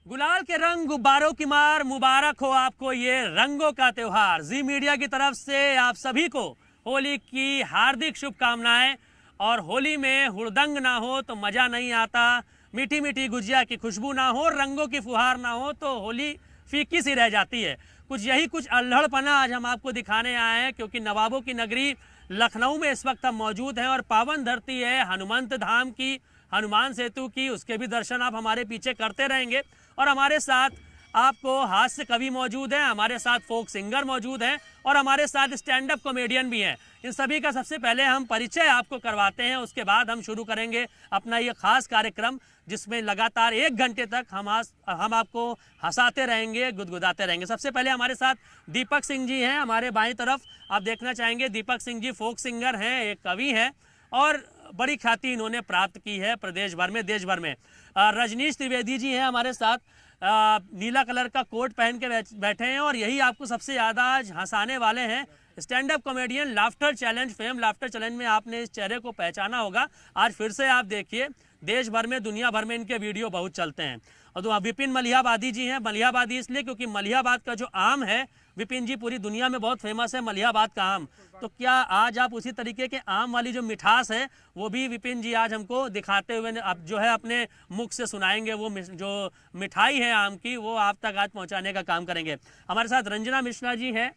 गुलाल के रंग गुब्बारों की मार, मुबारक हो आपको ये रंगों का त्योहार। जी मीडिया की तरफ से आप सभी को होली की हार्दिक शुभकामनाएं। और होली में हुड़दंग ना हो तो मज़ा नहीं आता, मीठी मीठी गुजिया की खुशबू ना हो, रंगों की फुहार ना हो तो होली फीकी सी रह जाती है। कुछ अल्हड़पना आज हम आपको दिखाने आए हैं, क्योंकि नवाबों की नगरी लखनऊ में इस वक्त हम मौजूद हैं और पावन धरती है हनुमंत धाम की, हनुमान सेतु की। उसके भी दर्शन आप हमारे पीछे करते रहेंगे। और हमारे साथ आपको हास्य कवि मौजूद हैं, हमारे साथ फोक सिंगर मौजूद हैं और हमारे साथ स्टैंड अप कॉमेडियन भी हैं। इन सभी का सबसे पहले हम परिचय आपको करवाते हैं, उसके बाद हम शुरू करेंगे अपना ये खास कार्यक्रम, जिसमें लगातार 1 घंटे तक हम आपको हंसाते रहेंगे, गुदगुदाते रहेंगे। सबसे पहले हमारे साथ दीपक सिंह जी हैं, हमारे बाईं तरफ आप देखना चाहेंगे। दीपक सिंह जी फोक सिंगर हैं, एक कवि हैं और बड़ी ख्याति इन्होंने प्राप्त की है प्रदेश भर में, देश भर में। रजनीश त्रिवेदी जी हैं हमारे साथ, नीला कलर का कोट पहन के बैठे हैं और यही आपको सबसे ज़्यादा आज हंसाने वाले हैं। Stand up comedian laughter challenge fame, laughter challenge में आपने इस चेहरे को पहचाना होगा। आज फिर से आप देखिए, देश भर में दुनिया भर में इनके वीडियो बहुत चलते हैं। और तो विपिन मलिहाबादी जी हैं, मलिहाबादी इसलिए क्योंकि मलिहाबाद का जो आम है विपिन जी पूरी दुनिया में बहुत फेमस है, मलिहाबाद का आम। तो क्या आज आप उसी तरीके के आम वाली जो मिठास है वो भी विपिन जी आज हमको दिखाते हुए अब जो है अपने मुख से सुनाएंगे, वो जो मिठाई है आम की वो आप तक आज पहुंचाने का काम करेंगे। हमारे साथ रंजना मिश्रा जी हैं,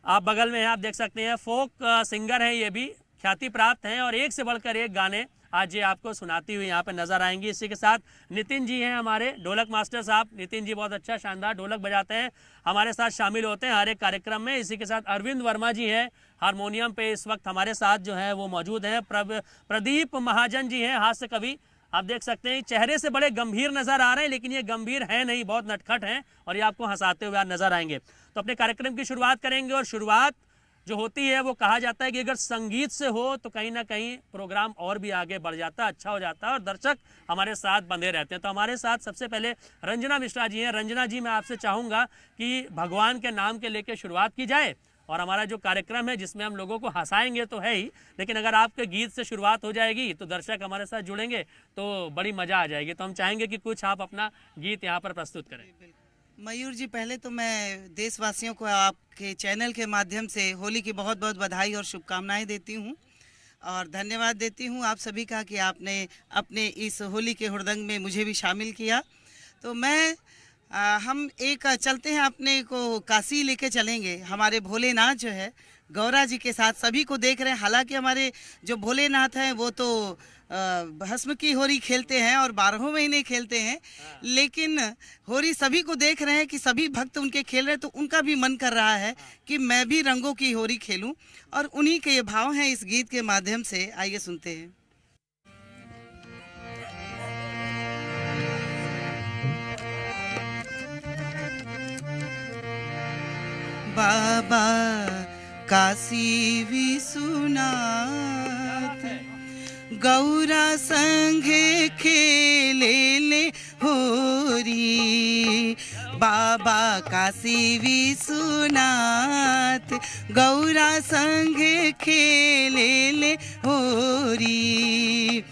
आप बगल में हैं, आप देख सकते हैं, फोक सिंगर हैं, ये भी ख्याति प्राप्त हैं और एक से बढ़कर एक गाने आज ये आपको सुनाती हुई यहाँ पे नजर आएंगी। इसी के साथ नितिन जी हैं हमारे ढोलक मास्टर साहब, नितिन जी बहुत अच्छा शानदार ढोलक बजाते हैं, हमारे साथ शामिल होते हैं हर एक कार्यक्रम में। इसी के साथ अरविंद वर्मा जी हैं, हारमोनियम पे इस वक्त हमारे साथ जो है वो मौजूद हैं। प्रदीप महाजन जी हैं, हास्य कवि, आप देख सकते हैं चेहरे से बड़े गंभीर नजर आ रहे हैं, लेकिन ये गंभीर है नहीं, बहुत नटखट हैं और ये आपको हंसाते हुए नजर आएंगे। तो अपने कार्यक्रम की शुरुआत करेंगे और शुरुआत जो होती है वो कहा जाता है कि अगर संगीत से हो तो कहीं ना कहीं प्रोग्राम और भी आगे बढ़ जाता है, अच्छा हो जाता है और दर्शक हमारे साथ बंधे रहते हैं। तो हमारे साथ सबसे पहले रंजना मिश्रा जी हैं। रंजना जी, मैं आपसे चाहूँगा कि भगवान के नाम के लेके शुरुआत की जाए और हमारा जो कार्यक्रम है जिसमें हम लोगों को हंसाएंगे तो है ही, लेकिन अगर आपके गीत से शुरुआत हो जाएगी तो दर्शक हमारे साथ जुड़ेंगे तो बड़ी मज़ा आ जाएगी। तो हम चाहेंगे कि कुछ आप अपना गीत यहाँ पर प्रस्तुत करें। मयूर जी, पहले तो मैं देशवासियों को आपके चैनल के माध्यम से होली की बहुत बहुत बधाई और शुभकामनाएं देती हूं और धन्यवाद देती हूं आप सभी का कि आपने अपने इस होली के हुड़दंग में मुझे भी शामिल किया। तो हम एक चलते हैं, अपने को काशी लेके चलेंगे। हमारे भोलेनाथ जो है गौरा जी के साथ सभी को देख रहे हैं। हालांकि हमारे जो भोलेनाथ हैं वो तो भस्म की होली खेलते हैं और 12 महीने खेलते हैं, लेकिन होली सभी को देख रहे हैं कि सभी भक्त उनके खेल रहे हैं, तो उनका भी मन कर रहा है कि मैं भी रंगों की होली खेलूं और उन्हीं के ये भाव हैं इस गीत के माध्यम से। आइए सुनते हैं। बाबा काशी विश्वनाथ गौरा संगे खेले ले होरी। बाबा काशी विश्वनाथ गौरा संगे खेले ले होरी।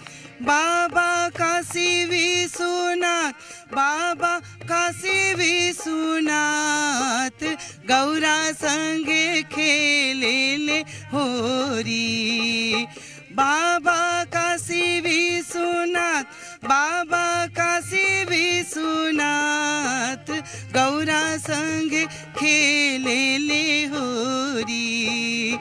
बाबा काशी विश्वनाथ, बाबा काशी विश्वनाथ गौरा संगे खेले ले होरी। बाबा काशी विश्वनाथ, बाबा काशी विश्वनाथ गौरा संगे खेले ले होरी।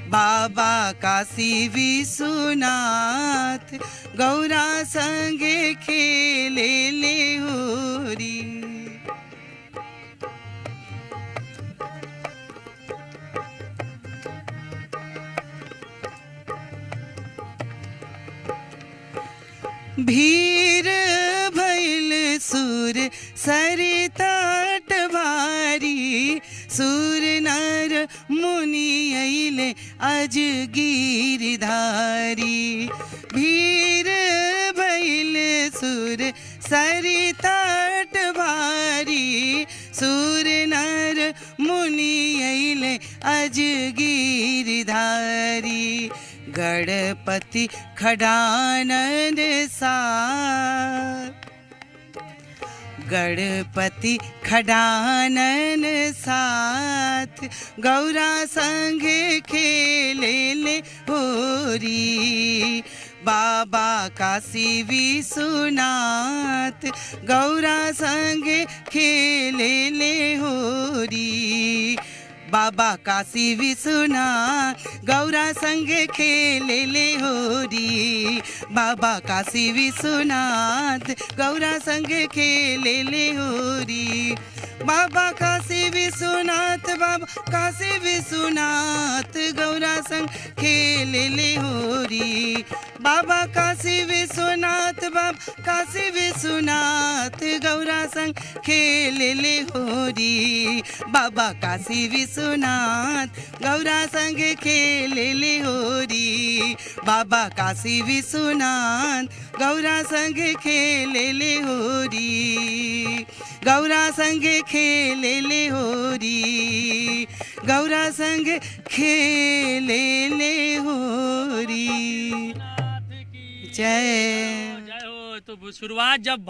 बाबा काशी विश्वनाथ गौरा संगे खेले ले होरी। भीर भैल सुर सरितात भारी, सुर नर मुनि अइले अज गिरधारी। भीर भैल सुर सरितात भारी, सुर नर मुनि अइले अज गिरधारी। गणपति खडानन साथ, गणपति खडानन साथ गौरा संगे खेले ले होरी। बाबा काशी विश्वनाथ गौरा संगे खेले ले होरी। बाबा काशी विश्वनाथ गौरा संगे खेले ले होरी। बाबा काशी विश्वनाथ गौरा संगे खेले ले होरी। बाबा काशी विश्वनाथ बाबा काशी विश्वनाथ गौरा संग खेले ले होरी। बाबा काशी विश्वनाथ बाबा काशी विश्वनाथ गौरा संग खेले ले होरी। बाबा काशी विश्वनाथ गौरा संग खेले ले होरी। बाबा काशी विश्वनाथ गौरा संग खेले ले होरी। गौरा संग खेले ले होरी। गौरा संग खेले ले होरी। जय जय हो। तो शुरुआत जब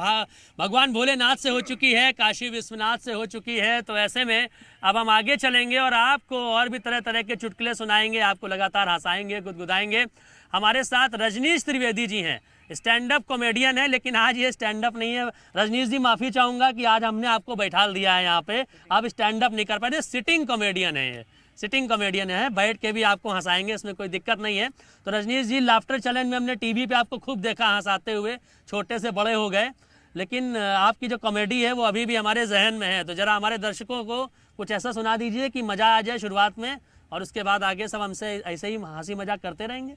भगवान भोलेनाथ से हो चुकी है, काशी विश्वनाथ से हो चुकी है, तो ऐसे में अब हम आगे चलेंगे और आपको और भी तरह तरह के चुटकुले सुनाएंगे, आपको लगातार हंसाएंगे, गुदगुदाएंगे। हमारे साथ रजनीश त्रिवेदी जी हैं, स्टैंड अप कॉमेडियन है, लेकिन आज ये स्टैंड अप नहीं है। रजनीश जी माफ़ी चाहूँगा कि आज हमने आपको बैठा दिया है यहाँ पे, आप स्टैंड अप नहीं कर पाते, सिटिंग कॉमेडियन है ये, सिटिंग कॉमेडियन है, बैठ के भी आपको हंसाएंगे, इसमें कोई दिक्कत नहीं है। तो रजनीश जी, लाफ्टर चैलेंज में हमने टीवी पे आपको खूब देखा हंसाते हुए, छोटे से बड़े हो गए, लेकिन आपकी जो कॉमेडी है वो अभी भी हमारे जहन में है। तो ज़रा हमारे दर्शकों को कुछ ऐसा सुना दीजिए कि मज़ा आ जाए शुरुआत में, और उसके बाद आगे सब हमसे ऐसे ही हंसी मजाक करते रहेंगे।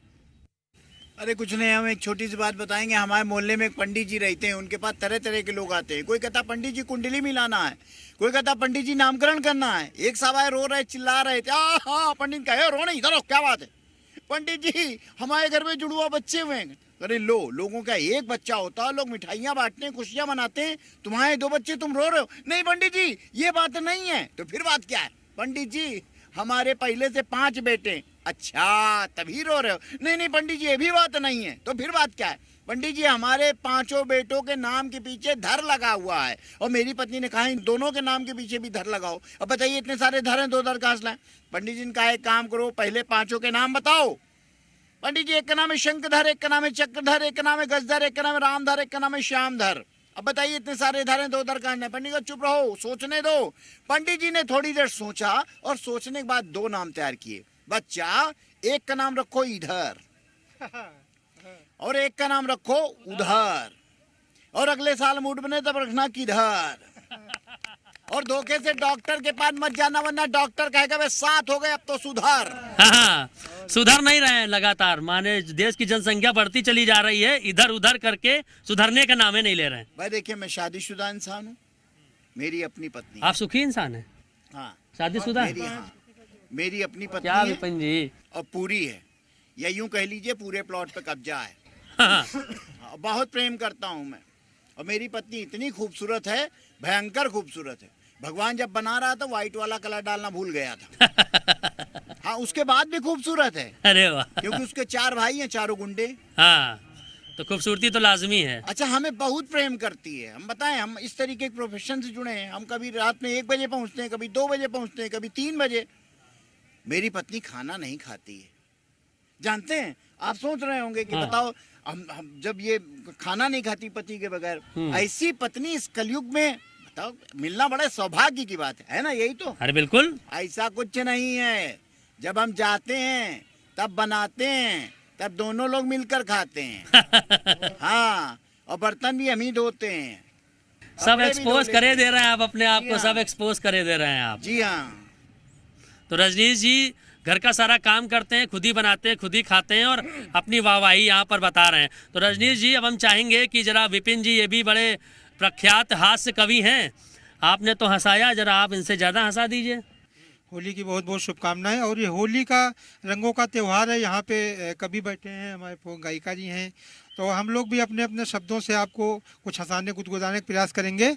अरे कुछ नहीं, हम एक छोटी सी बात बताएंगे। हमारे मोहल्ले में एक पंडित जी रहते हैं, उनके पास तरह तरह के लोग आते हैं। कोई कहता पंडित जी कुंडली मिलाना है, कोई कहता पंडित जी नामकरण करना है। एक साहब आए, रो रहे, चिल्ला रहे थे। हाँ, पंडित कहे रो नहीं, इधर क्या बात है? पंडित जी हमारे घर में जुड़वा बच्चे हुए हैं। अरे लो, लोगों का एक बच्चा होता है, लोग मिठाइयाँ बांटते हैं, खुशियाँ मनाते हैं, तुम्हारे 2 बच्चे, तुम रो रहे हो। नहीं पंडित जी ये बात नहीं है। तो फिर बात क्या है? पंडित जी हमारे पहले से 5 बेटे। अच्छा, तभी रो रहे हो? नहीं नहीं पंडित जी ये भी बात नहीं है। तो फिर बात क्या है? पंडित जी हमारे 5 बेटों के नाम के पीछे धर लगा हुआ है, और मेरी पत्नी ने कहा इन दोनों के नाम के पीछे भी धर लगाओ। अब बताइए इतने सारे धर हैं, 2 धर कहाँ से लाएं? पंडित जी ने कहा एक काम करो, पहले 5 के नाम बताओ। पंडित जी एक का नाम है शंखधर, एक का नाम है चक्रधर, एक का नाम है गजधर, एक का नाम है रामधर, एक का नाम है श्यामधर। अब बताइए इतने सारे धर हैं, 2 धर कहाँ? पंडित जी चुप रहो, सोचने दो। पंडित जी ने थोड़ी देर सोचा, और सोचने के बाद 2 नाम तैयार किए। बच्चा, एक का नाम रखो इधर, और एक का नाम रखो उधर, और अगले साल मूड बने तब रखना किधर। और धोखे से डॉक्टर के पास मत जाना, वरना डॉक्टर कहेगा वे 7 हो गए, अब तो सुधर। हाँ, सुधर नहीं रहे हैं लगातार, माने देश की जनसंख्या बढ़ती चली जा रही है, इधर उधर करके सुधरने का नाम ही नहीं ले रहे हैं। भाई देखिए, मैं शादीशुदा इंसान हूँ, मेरी अपनी पत्नी। आप सुखी इंसान है? हाँ, शादीशुदा? मेरी अपनी पत्नी क्या है, विपिन जी? और पूरी है, या यूं कह लीजिए पूरे प्लॉट पे कब्जा है। हाँ। बहुत प्रेम करता हूं मैं, और मेरी पत्नी इतनी खूबसूरत है, भयंकर खूबसूरत है। भगवान जब बना रहा था व्हाइट वाला कलर डालना भूल गया था। हाँ, उसके बाद भी खूबसूरत है। अरे वाह, क्योंकि उसके 4 भाई हैं, चारों गुंडे। हाँ, तो खूबसूरती तो लाजमी है। अच्छा, हमें बहुत प्रेम करती है। हम बताएं, हम इस तरीके के प्रोफेशन से जुड़े हैं। हम कभी रात में 1 बजे पहुंचते हैं, कभी 2 बजे पहुंचते हैं, कभी 3 बजे। मेरी पत्नी खाना नहीं खाती है, जानते हैं? आप सोच रहे होंगे कि बताओ, हम जब ये खाना नहीं खाती पति के बगैर, ऐसी पत्नी इस कलयुग में बताओ मिलना बड़े सौभाग्य की बात है ना? यही तो। अरे बिल्कुल, ऐसा कुछ नहीं है। जब हम जाते हैं तब बनाते हैं, तब दोनों लोग मिलकर खाते हैं। हाँ, और बर्तन भी हम ही धोते हैं। सब एक्सपोज करे दे रहे हैं आप अपने आप को, सब एक्सपोज करे दे रहे हैं आप। जी हाँ। तो रजनीश जी घर का सारा काम करते हैं, खुद ही बनाते हैं, खुद ही खाते हैं, और अपनी वाहवाही यहाँ पर बता रहे हैं। तो रजनीश जी, अब हम चाहेंगे कि जरा विपिन जी ये भी बड़े प्रख्यात हास्य कवि हैं, आपने तो हंसाया, जरा आप इनसे ज़्यादा हंसा दीजिए। होली की बहुत बहुत शुभकामनाएं। और ये होली का रंगों का त्यौहार है। यहाँ पे कवि बैठे हैं, हमारे गायिका जी हैं, तो हम लोग भी अपने अपने शब्दों से आपको कुछ हंसाने गुदगुदाने का प्रयास करेंगे।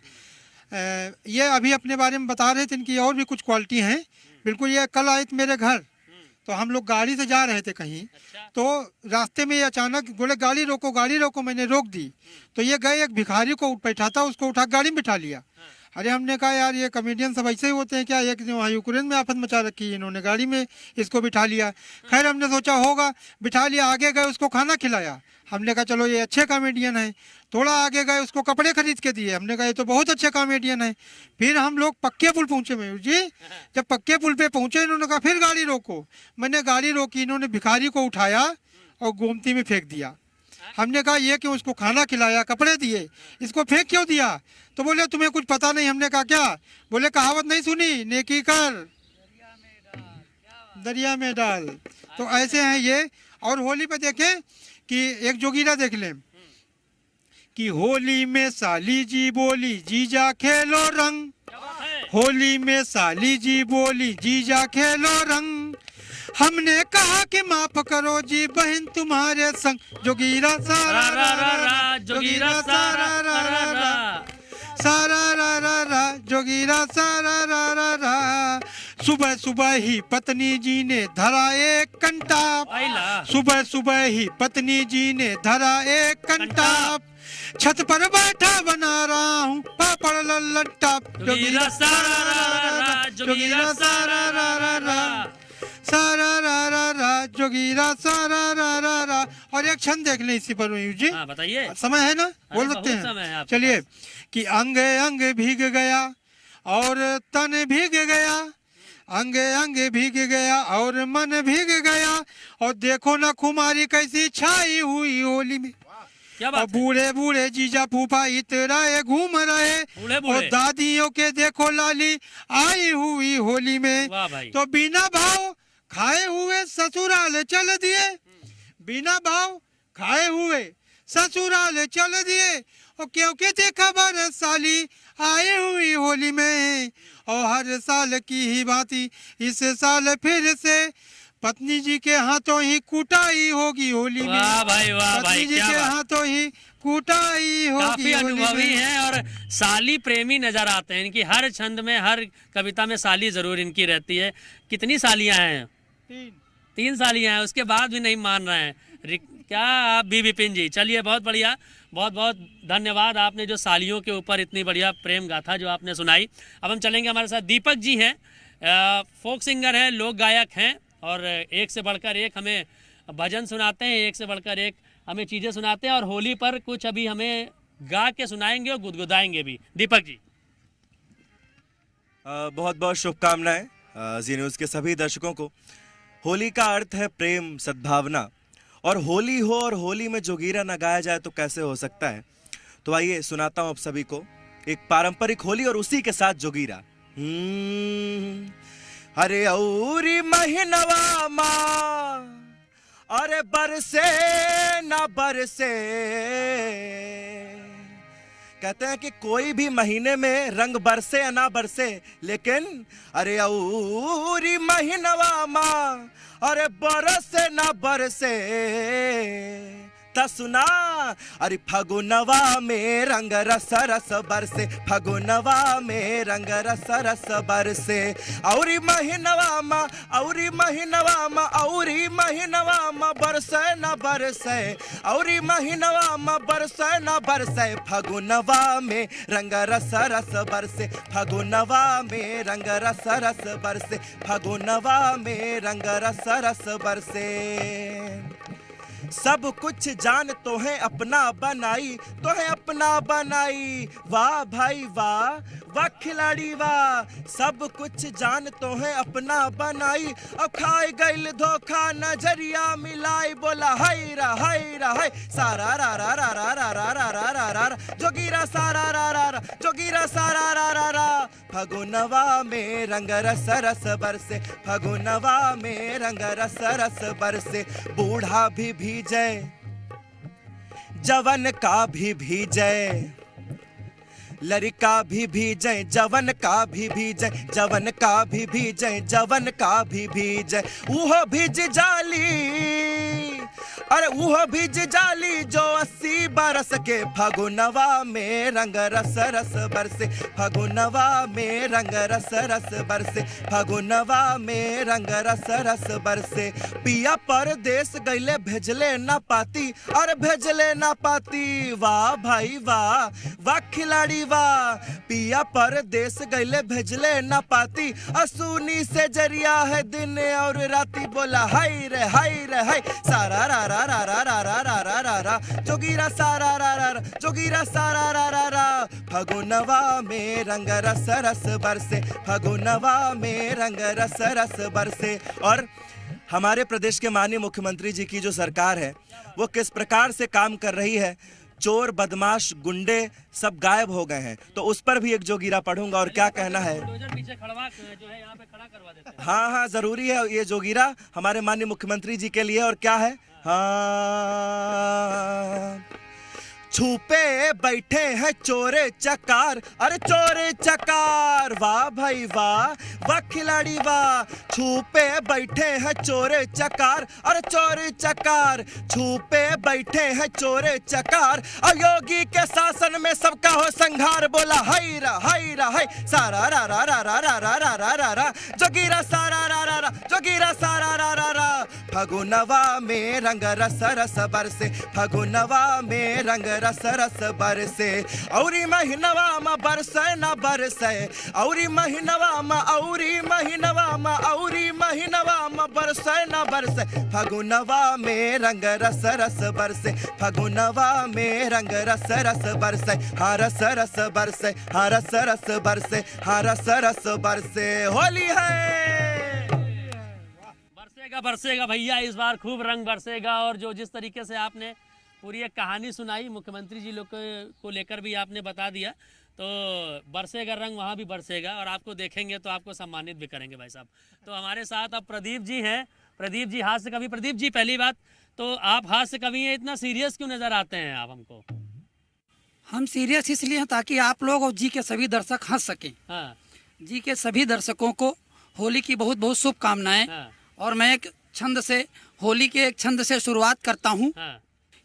ये अभी अपने बारे में बता रहे थे, इनकी और भी कुछ क्वालिटी हैं। बिल्कुल, ये कल आए थे मेरे घर, तो हम लोग गाड़ी से जा रहे थे कहीं, तो रास्ते में अचानक बोले गाड़ी रोको गाड़ी रोको, मैंने रोक दी। तो ये गए एक भिखारी को बैठा था, उसको उठा गाड़ी में बिठा लिया। अरे हमने कहा यार ये कॉमेडियन सब ऐसे ही होते हैं क्या, एक जो वहाँ यूक्रेन में आफत मचा रखी है, इन्होंने गाड़ी में इसको बिठा लिया। खैर हमने सोचा होगा, बिठा लिया, आगे गए उसको खाना खिलाया। हमने कहा चलो ये अच्छे कॉमेडियन है। थोड़ा आगे गए उसको कपड़े खरीद के दिए, हमने कहा ये तो बहुत अच्छे कॉमेडियन है। फिर हम लोग पक्के पुल पहुँचे मयूर जी। जब पक्के पुल पे पहुँचे इन्होंने कहा फिर गाड़ी रोको, मैंने गाड़ी रोकी, इन्होंने भिखारी को उठाया और गोमती में फेंक दिया। हमने कहा ये क्यों, उसको खाना खिलाया, कपड़े दिए, इसको फेंक क्यों दिया? तो बोले तुम्हें कुछ पता नहीं। हमने कहा क्या? बोले कहावत नहीं सुनी, नेकी कर दरिया में डाल। तो ऐसे हैं ये। और होली पे देखें कि एक जोगीरा देख लें कि होली में साली जी बोली जीजा खेलो रंग, होली में साली जी बोली जीजा खेलो रंग, हमने कहा कि माफ करो जी बहन तुम्हारे संग, जोगीरा सारा रा रा रा, जोगीरा सारा रा रा रा, सारा रा रा रा, जोगीरा सारा रा रा रा। सुबह सुबह ही पत्नी जी ने धरा एक कंटा, सुबह सुबह ही पत्नी जी ने धरा एक कंटा, छत पर बैठा बना रहा हूँ पापड़ लल्लट्टा, जोगीरा सारा रा रा, जोगीरा सारा रा रा रा, सारा रा रा रा, जोगीरा सारा रा रा रा। और एक छंद देख लें इसी पर मयूर जी। बताइए, समय है ना, बोल सकते हैं। चलिए कि अंग अंग भीग गया और तन भीग गया, अंग अंग भीग गया और मन भीग गया, और देखो ना खुमारी कैसी छाई हुई होली में, और बूढ़े बूढ़े जीजा फूफा इतराए घूम रहे, और दादियों के देखो लाली आई हुई होली में। तो बिना भाव खाए हुए ससुराल चल दिए, बिना भाव खाए हुए ससुराल चल दिए, और क्योंकि देखा बार साली आई हुई होली में, और हर साल की ही बाती इस साल फिर से पत्नी जी के हाथों ही कुटाई होगी होली में। वाह भाई वाह भाई, पत्नी जी के हाथों ही कुटाई होगी। काफी अनुभवी हैं और साली प्रेमी नजर आते हैं। इनकी हर छंद में, हर कविता में साली जरूर इनकी रहती है। कितनी सालियां हैं? तीन सालियां हैं, उसके बाद भी नहीं मान रहे हैं। क्या आप भी विपिन जी? चलिए बहुत बढ़िया, बहुत बहुत धन्यवाद, आपने जो सालियों के ऊपर इतनी बढ़िया प्रेम गाथा जो आपने सुनाई। अब हम चलेंगे, हमारे साथ दीपक जी हैं, फोक सिंगर हैं, लोक गायक हैं, और एक से बढ़कर एक हमें भजन सुनाते हैं, एक से बढ़कर एक हमें चीज़ें सुनाते हैं, और होली पर कुछ अभी हमें गा के सुनाएंगे और गुदगुदाएंगे भी। दीपक जी, बहुत बहुत शुभकामनाएं जी न्यूज़ के सभी दर्शकों को। होली का अर्थ है प्रेम, सद्भावना, और होली हो और होली में जोगीरा न गाया जाए तो कैसे हो सकता है। तो आइए सुनाता हूं आप सभी को एक पारंपरिक होली और उसी के साथ जोगीरा। अरे औरी महीनवा माँ, अरे बरसे न बरसे, कहते हैं कि कोई भी महीने में रंग बरसे या ना बरसे, लेकिन अरे औरी महीनवा माँ, अरे बरसे ना बरसे, सुना अरे फगुनवा में रंग रस रस बरसे, फगुनवा में रंग रस रस बरसे, औरी महीनवा मा, औरी महीनवा मा, औरी महीनवा मा बरसे न बरसे, औरी महीनवा मा बरसे न बरसे, फगुनवा में रंग रस रस बरसे, फगुनवा में रंग रस रस बरसे, फगुनवा में रंग रस रस बरसे। सब कुछ जान तो है अपना बनाई, तो है अपना बनाई, वाह भाई वाह, वाह खिलाड़ी वाह, सब कुछ जान तो है अपना बनाई, अब खाई गईल धोखा नजरिया मिलाई, बोला हाय रा हाय रा हाय, सारा रा रा रा रा रा रा रा रा रा रा, जोगीरा सारा रा रा रा, जोगीरा सारा रा रा रा, फगुनवा में रंग रस रस बरसे, फगुनवा में रंग रस रस बरसे, बूढ़ा भी भीजे, जवन का भी भीजे, लड़का भी भीजे, जवन का भी भीजे, जवन का भी भीजे, जवन का भी भीजे, उहो भीज जाली, अरे वो भिज जाली जो 80 बरस के फगुनवा में रंग रस रस बरसे फगुनवा में रंग रस रस बरसे फगुनवा में रंग रस रस बरसे पिया परदेस गईले भेजले ना पाती अरे भेजले ना पाती वाह भाई वाह वाह खिलाड़ी वाह पिया परदेस गईले भेजले ना पाती असुनी से जरिया है दिन और राती बोला हाय रे हाय सारा रा रा रा रा रा रा रा रा रा रा जोगीरा सारा रा रा रा जोगीरा सारा रा रा रा फगुनवा में रंग रस रस बरसे फगुनवा में रंग रस रस बरसे। और हमारे प्रदेश के माननीय मुख्यमंत्री जी की जो सरकार है वो किस प्रकार से काम कर रही है, चोर बदमाश गुंडे सब गायब हो गए हैं, तो उस पर भी एक जोगीरा पढ़ूंगा और क्या कहना है। पीछे खड़वा जो है यहाँ पे खड़ा करवा देते हैं। हाँ जरूरी है ये जोगीरा हमारे माननीय मुख्यमंत्री जी के लिए। और क्या है, हाँ छुपे बैठे हैं चोरे चकार अरे चोरे चकार वाह भाई वाह वाह खिलाड़ी वाह छुपे बैठे हैं चोरे चकार अरे चोरे चकार छुपे बैठे हैं चोरे चकार अयोगी के शासन में सबका हो संहार बोला हाय रा हाय सारा रा रा रा रा रा रा रा रा रा रा जोगीरा सारा रा रा रा जोगीरा सारा रा रा रा फगुनवा में रंग रस रस बरसे फगुनवा में रंग रस रस बरसे औरी महीनवा में बरसे न बरसे औरी महीनवा में औरी महीनवा में औरी महीनवा में बरसे न बरसे फगुनवा में रंग रस रस बरसे फगुनवा में रंग रस रस बरसे हाँ रस रस बरसे हाँ रस रस बरसे हाँ रस रस बरसे होली है। बरसेगा बरसेगा भैया, इस बार खूब रंग बरसेगा। और जो जिस तरीके से आपने पूरी एक कहानी सुनाई मुख्यमंत्री जी लोग को लेकर भी आपने बता दिया, तो बरसेगा रंग वहाँ भी बरसेगा और आपको देखेंगे तो आपको सम्मानित भी करेंगे भाई साहब। तो हमारे साथ अब प्रदीप जी हैं। प्रदीप जी हास्य कवि। प्रदीप जी पहली बात तो आप हास्य कवि हैं, इतना सीरियस क्यों नज़र आते हैं आप हमको? हम सीरियस इसलिए हैं ताकि आप लोग और जी के सभी दर्शक हंस सकें। हाँ जी के सभी दर्शकों को होली की बहुत बहुत शुभकामनाएं। हाँ और मैं एक छंद से होली के एक छंद से शुरुआत करता हूँ हाँ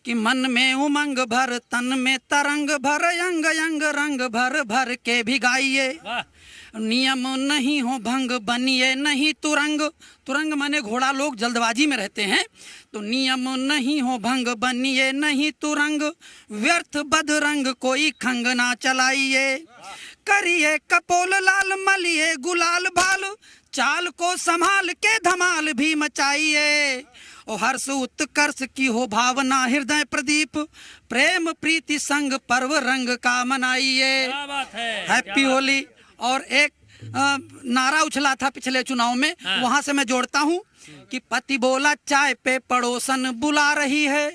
कि मन में उमंग भर तन में तरंग भर यंग यंग रंग भर भर के भिगाइए वाह नियम नहीं हो भंग बनिए नहीं तुरंग। तुरंग माने घोड़ा, लोग जल्दबाजी में रहते हैं, तो नियम नहीं हो भंग बनिए नहीं तुरंग व्यर्थ बदरंग कोई खंग ना चलाइए करिए कपोल लाल मलिए गुलाल भाल चाल को संभाल के धमाल भी मचाइए और हर्ष उत्कर्ष की हो भावना हृदय प्रदीप प्रेम प्रीति संग पर्व रंग का मनाइए। क्या बात है, हैप्पी होली। और एक नारा उछला था पिछले चुनाव में, वहां से मैं जोड़ता हूँ कि पति बोला चाय पे पड़ोसन बुला रही है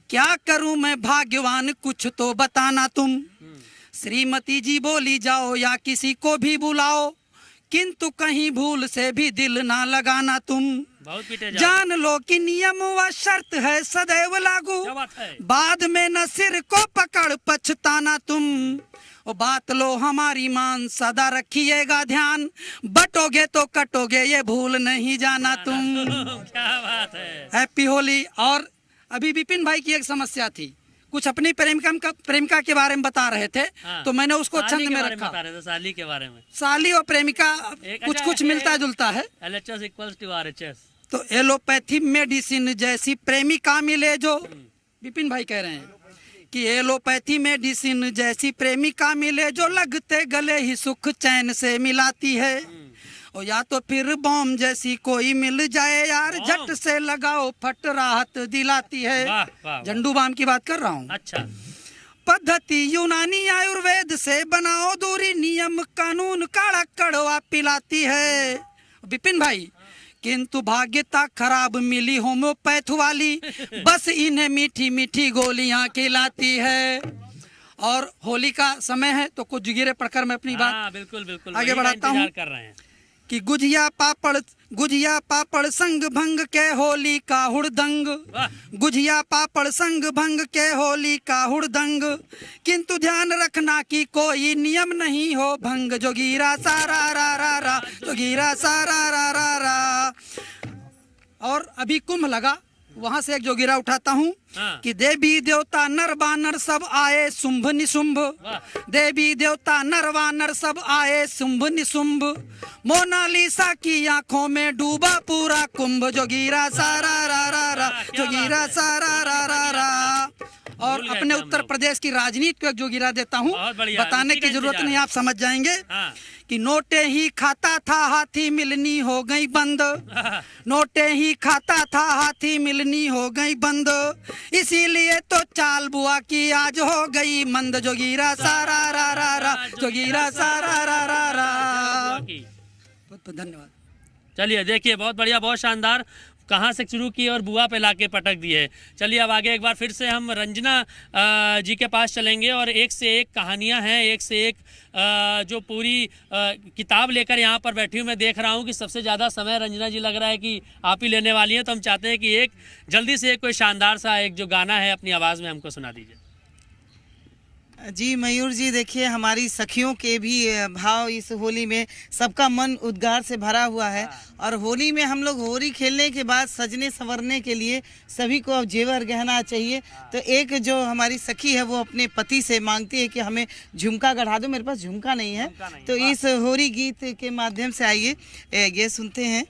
क्या करूं मैं भाग्यवान कुछ तो बताना तुम। श्रीमती जी बोली जाओ या किसी को भी बुलाओ किंतु कहीं भूल से भी दिल ना लगाना तुम। बहुत पीटे जा। जान लो कि नियम व शर्त है सदैव लागू क्या बात है? बाद में न सिर को पकड़ पछताना तुम। ओ बात लो हमारी मान सदा रखिएगा ध्यान बटोगे तो कटोगे ये भूल नहीं जाना तुम। क्या बात है। हैप्पी होली। और अभी विपिन भाई की एक समस्या थी, कुछ अपनी प्रेमिका के बारे में बता रहे थे। हाँ। तो मैंने उसको साली छंद के में बारे रखा। बता रहे थे, साली के बारे में। साली और प्रेमिका कुछ कुछ मिलता जुलता है। LHS equals to RHS। तो एलोपैथी मेडिसिन जैसी प्रेमिका मिले जो, विपिन भाई कह रहे हैं कि एलोपैथी मेडिसिन जैसी प्रेमिका मिले जो लगते गले ही सुख चैन से मिलाती है और या तो फिर बॉम्ब जैसी कोई मिल जाए यार झट से लगाओ फट राहत दिलाती है। वाह, वाह, झंडू बाम की बात कर रहा हूँ। अच्छा पद्धति यूनानी आयुर्वेद से बनाओ दूरी नियम कानून काढ़ा कड़वा पिलाती है। विपिन भाई किंतु भाग्यता खराब मिली होम्योपैथ वाली बस इन्हें मीठी मीठी गोलियां खिलाती है। और होली का समय है तो कुछ जुगीरे पढ़कर मैं अपनी बात बिल्कुल बिल्कुल आगे वही का बढ़ाता हूँ। इंतजार कर रहे हैं। कि गुजिया पापड़ संग भंग के होली का हुड़दंग वाह गुजिया पापड़ संग भंग के होली का हुड़दंग किंतु ध्यान रखना कि कोई नियम नहीं हो भंग जोगीरा सारा रा रा रा जोगीरा सारा रा रा रा। और अभी कुंभ लगा वहां से एक जोगिरा उठाता हूँ हाँ। कि देवी देवता नर वानर सब आए शुंभ निशुंभ, देवी देवता नर वानर सब आए शुंभ निशुंभ, मोनालिसा की आंखों में डूबा पूरा कुंभ, जोगिरा सारा रा रा रा, जोगिरा सारा रा रा रा। और भूल गए अपने थे हम उत्तर लोग। प्रदेश की राजनीति को एक जोगिरा देता हूँ, बहुत बढ़िया, बताने उसी की का जरूरत इंतजार नहीं, है। आप समझ जाएंगे हाँ। कि नोटे ही खाता था हाथी मिलनी हो गई बंद, नोटे ही खाता था हाथी मिलनी हो गई बंद, इसीलिए तो चाल बुआ की आज हो गई मंद, जोगिरा सारा रा रा रा, जोगिरा सारा रा रा रा। बहुत बहुत धन्यवाद। चलिए देखिए, बहुत बढ़िया, बहुत शानदार, कहाँ से शुरू किए और बुआ पे लाके पटक दिए। चलिए अब आगे एक बार फिर से हम रंजना जी के पास चलेंगे और एक से एक कहानियाँ हैं, एक से एक जो पूरी किताब लेकर यहाँ पर बैठी हूँ। मैं देख रहा हूँ कि सबसे ज़्यादा समय रंजना जी लग रहा है कि आप ही लेने वाली हैं, तो हम चाहते हैं कि एक जल्दी से एक कोई शानदार सा एक जो गाना है अपनी आवाज़ में हमको सुना दीजिए। जी मयूर जी, देखिए हमारी सखियों के भी भाव इस होली में, सबका मन उद्गार से भरा हुआ है। और होली में हम लोग होली खेलने के बाद सजने संवरने के लिए सभी को अब जेवर गहना चाहिए। तो एक जो हमारी सखी है वो अपने पति से मांगती है कि हमें झुमका गढ़ा दो, मेरे पास झुमका नहीं है। तो इस होली गीत के माध्यम से आइए ये सुनते हैं।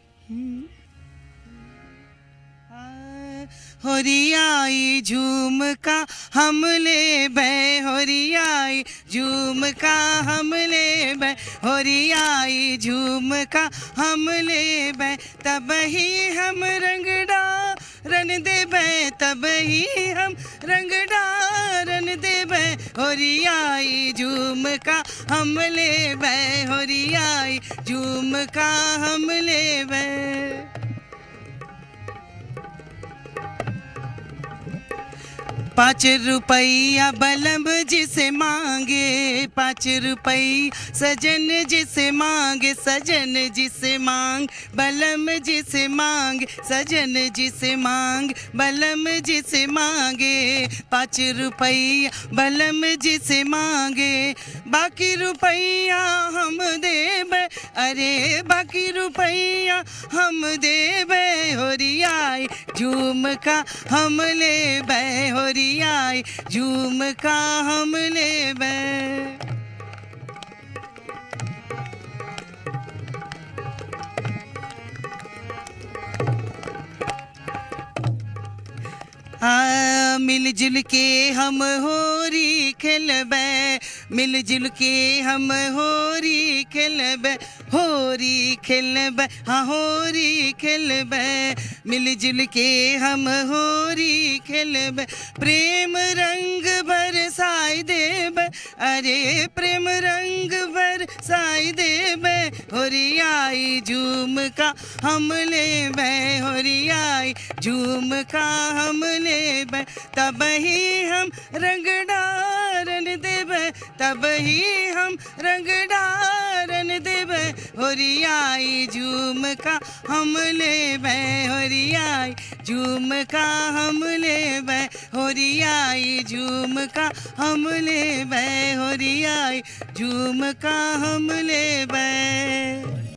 होरियाई झुमका हम ले बै, होरियाई झुमका हम ले बै, होरियाई झुमका हम ले बै, तब ही हम रंगडा रन दे बै, तब ही हम रंगडा रन दे बै, होरियाई झुमका हम ले बै, होरियाई झुमका हम ले बै। 5 रुपया बलम जिसे मांगे, 5 रुपया सजन जिसे मांगे, सजन जिसे मांग बलम जिसे मांग, सजन जिसे मांग बलम जिसे मांगे, 5 रुपया बलम जिसे मांगे, बाकी रुपया हम देबे, अरे बाकी रुपया हम देबे, होरियाई झुमका हम लेबे, होरियाई झुमका हम लेबे। मिलजुल के हम होरी खेलबे, मिलजुल के हम होरी खेलबे, होरी खेलबे, हाँ होरी खेलबे, मिलजुल के हम होरी खेलबे, प्रेम रंग बरसाई देबे, अरे प्रेम रंग बरसाई देबे, होरियाई झुमका हम लेबे, होरियाई झुमका हम लेबे, तब ही हम रंग डारन देबे, तब ही हम रंग डारन देबे, होरियाई झुमका हम लेबे, होरियाई झुमका हम लेबे, होरियाई झुमका हम लेबे, होरियाई झुमका हम लेबे।